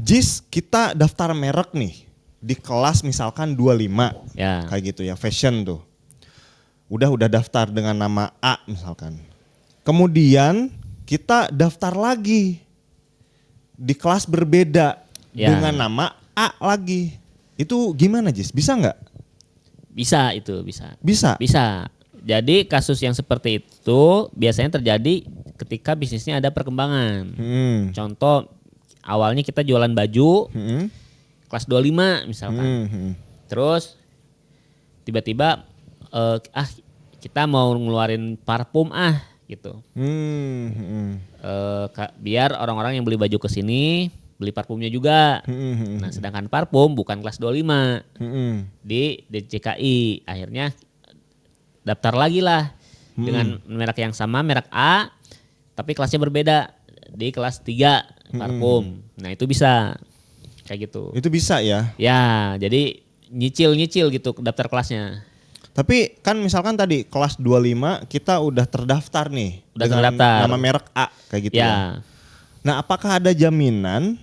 Jis, kita daftar merek nih di kelas misalkan 25 Ya. kayak gitu ya, fashion tuh. Udah daftar dengan nama A misalkan. Kemudian kita daftar lagi di kelas berbeda dengan nama A lagi. Itu gimana Jis? Bisa nggak? Bisa itu, bisa. Bisa. Bisa. Jadi kasus yang seperti itu biasanya terjadi ketika bisnisnya ada perkembangan. Contoh awalnya kita jualan baju kelas 25 misalkan. Terus tiba-tiba kita mau ngeluarin parfum gitu. Biar orang-orang yang beli baju ke sini beli parfumnya juga. Nah, sedangkan parfum bukan kelas 25 di DJKI. Akhirnya daftar lagi lah dengan merek yang sama, merek A, tapi kelasnya berbeda di kelas 3 parfum. Nah itu bisa kayak gitu. Itu bisa ya? Ya, jadi nyicil gitu daftar kelasnya. Tapi kan misalkan tadi kelas 25 kita udah terdaftar nih. Udah dengan terdaftar. nama merek A kayak gitu ya. Nah apakah ada jaminan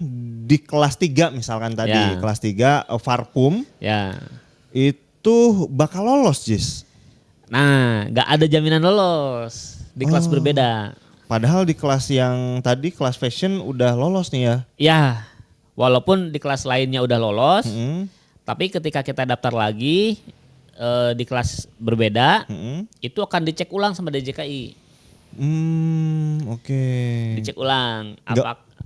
di kelas 3 misalkan tadi, kelas 3 parfum itu bakal lolos Jis? Nah, nggak ada jaminan lolos di kelas berbeda. Padahal di kelas yang tadi kelas fashion udah lolos nih ya? Ya, walaupun di kelas lainnya udah lolos, tapi ketika kita daftar lagi di kelas berbeda, itu akan dicek ulang sama DJKI. Oke. Dicek ulang.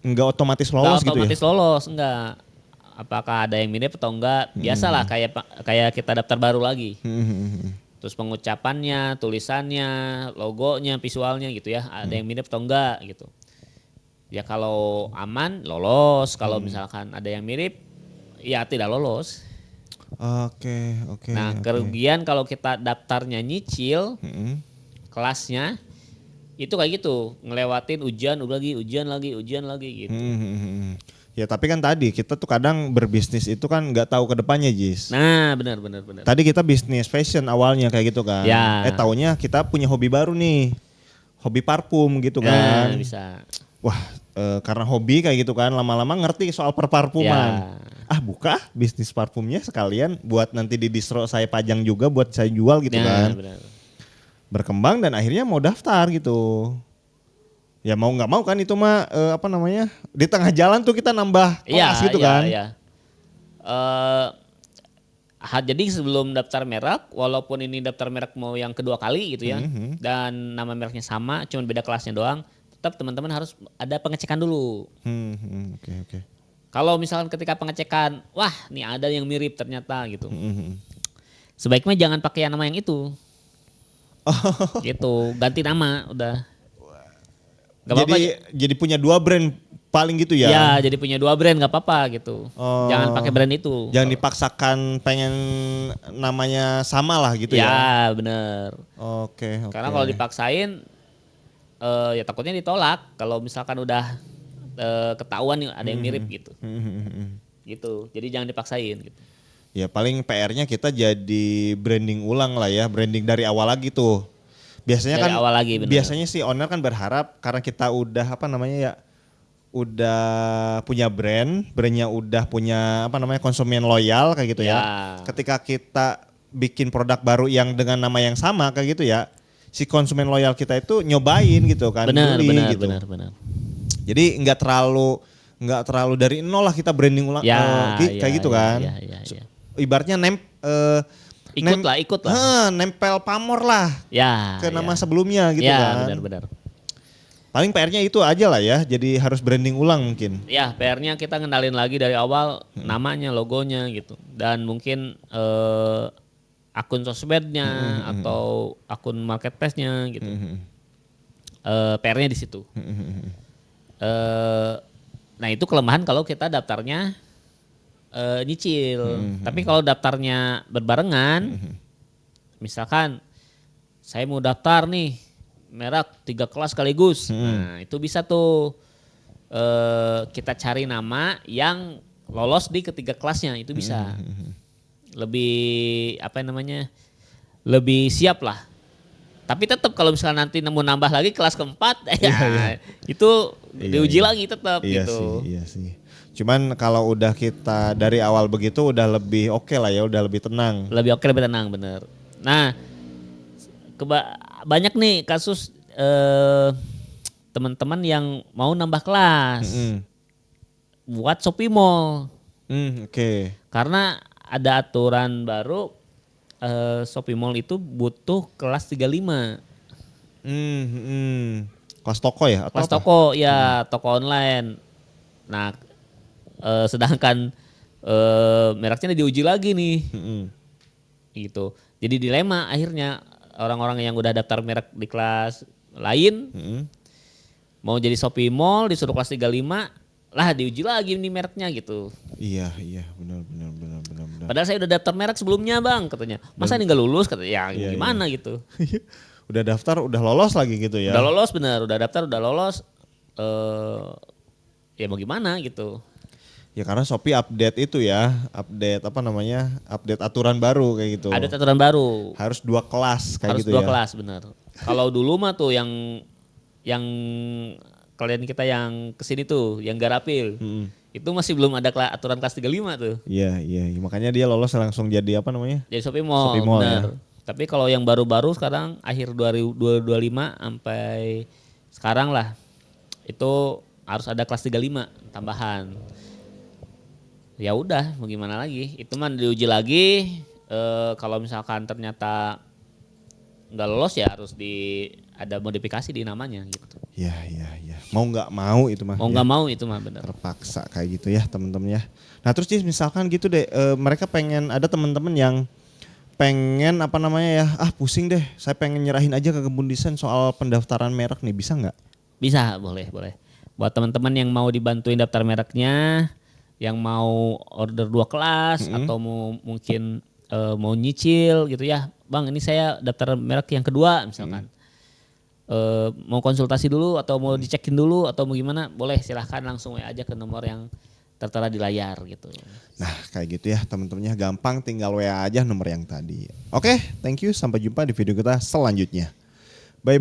Enggak otomatis lolos gitu ya? Enggak otomatis lolos, enggak. Apakah ada yang mirip atau enggak? Biasalah kayak kita daftar baru lagi. Terus pengucapannya, tulisannya, logonya, visualnya gitu ya. Ada yang mirip atau enggak gitu. Ya kalau aman lolos, kalau misalkan ada yang mirip ya tidak lolos. Oke. Nah, kerugian kalau kita daftarnya nyicil kelasnya itu kayak gitu, ngelewatin ujian lagi gitu. Ya tapi kan tadi kita tuh kadang berbisnis itu kan nggak tahu ke depannya Jis. Nah benar. Tadi kita bisnis fashion awalnya kayak gitu kan. Ya. Taunya kita punya hobi baru nih, hobi parfum gitu kan. Bisa. Wah karena hobi kayak gitu kan lama-lama ngerti soal perparfuman. Buka bisnis parfumnya sekalian buat nanti di distro saya pajang juga buat saya jual gitu kan. Benar. Berkembang dan akhirnya mau daftar gitu. Ya mau nggak mau kan itu mah di tengah jalan tuh kita nambah kelas gitu kan. Iya. Jadi sebelum daftar merek, walaupun ini daftar merek mau yang kedua kali gitu ya, dan nama mereknya sama, cuma beda kelasnya doang, tetap teman-teman harus ada pengecekan dulu. Oke. Kalau misalkan ketika pengecekan, wah nih ada yang mirip ternyata gitu. Sebaiknya jangan pakai nama yang itu. Gitu, ganti nama udah. Jadi punya 2 brand paling gitu ya? Ya, jadi punya 2 brand gak apa-apa gitu. Jangan pakai brand itu. Jangan dipaksakan pengen namanya sama lah gitu ya? Ya, bener. Oke. Karena kalau dipaksain, ya takutnya ditolak. Kalau misalkan udah ketahuan nih ada yang mirip gitu. Gitu, jadi jangan dipaksain gitu. Ya paling PR-nya kita jadi branding ulang lah ya, branding dari awal lagi tuh. Biasanya dari kan awal lagi, bener. Biasanya si owner kan berharap karena kita udah udah punya brandnya udah punya konsumen loyal kayak gitu ya. Ketika kita bikin produk baru yang dengan nama yang sama kayak gitu ya, si konsumen loyal kita itu nyobain gitu kan. Benar. Jadi nggak terlalu dari nol lah kita branding ulang kayak gitu kan. Iya. Ibaratnya ikut lah. Nempel pamor lah ke nama sebelumnya gitu kan. Ya benar. Paling PR-nya itu aja lah ya, jadi harus branding ulang mungkin. Ya PR-nya kita ngendalin lagi dari awal namanya, logonya gitu. Dan mungkin akun sosmednya atau akun marketplace-nya gitu. PR-nya di situ. Nah itu kelemahan kalau kita daftarnya nyicil. Tapi kalau daftarnya berbarengan, misalkan saya mau daftar nih merek 3 kelas sekaligus. Nah itu bisa tuh kita cari nama yang lolos di ketiga kelasnya, itu bisa. Lebih lebih siap lah. Tapi tetap kalau misalnya nanti nemu nambah lagi kelas keempat, itu diuji lagi tetap gitu. Iya sih. Cuman kalau udah kita dari awal begitu udah lebih oke lah ya, udah lebih tenang. Lebih oke, lebih tenang, bener. Nah, banyak nih kasus teman-teman yang mau nambah kelas buat Shopee Mall. Oke. Karena ada aturan baru, Shopee Mall itu butuh kelas 35. Kelas toko ya? Atau Kelas apa? toko, ya toko online. Nah, sedangkan mereknya diuji lagi nih. Gitu. Jadi dilema akhirnya orang-orang yang udah daftar merek di kelas lain mau jadi Shopee Mall disuruh kelas 35 lah diuji lagi nih mereknya gitu. Iya benar. Padahal saya udah daftar merek sebelumnya bang katanya. Masa ini nggak lulus katanya, ya gimana gitu. Udah daftar udah lolos lagi gitu ya. Udah lolos bener, udah daftar udah lolos. Ya mau gimana gitu. Ya karena Shopee update itu ya, update update aturan baru kayak gitu. Ada aturan baru. Harus 2 kelas kayak harus gitu ya. Harus 2 kelas bener. Kalau dulu mah tuh yang klien kita yang kesini tuh, yang Garapil. Itu masih belum ada aturan kelas 35 tuh. Iya. Makanya dia lolos langsung jadi Jadi Shopee Mall, bener. Ya. Tapi kalau yang baru-baru sekarang akhir 2025 sampai sekarang lah. Itu harus ada kelas 35 tambahan. Ya udah mau gimana lagi, itu mah diuji lagi. Kalau misalkan ternyata nggak lolos ya harus ada modifikasi di namanya gitu. Iya. Mau nggak mau itu mah. Mau nggak mau itu mah benar. Terpaksa kayak gitu ya teman-teman ya. Nah terus misalkan gitu deh, mereka pengen, ada teman-teman yang pengen pusing deh, saya pengen nyerahin aja ke Kebun Desain soal pendaftaran merek nih, bisa nggak? Bisa, boleh. Buat teman-teman yang mau dibantuin daftar mereknya, yang mau order 2 kelas atau mungkin mau nyicil gitu ya, bang ini saya daftar merek yang kedua misalkan, mau konsultasi dulu atau mau dicekin dulu atau mau gimana, boleh silahkan langsung WA aja ke nomor yang tertera di layar gitu. Nah kayak gitu ya teman-temannya, gampang tinggal WA aja nomor yang tadi. Oke, thank you, sampai jumpa di video kita selanjutnya. Bye.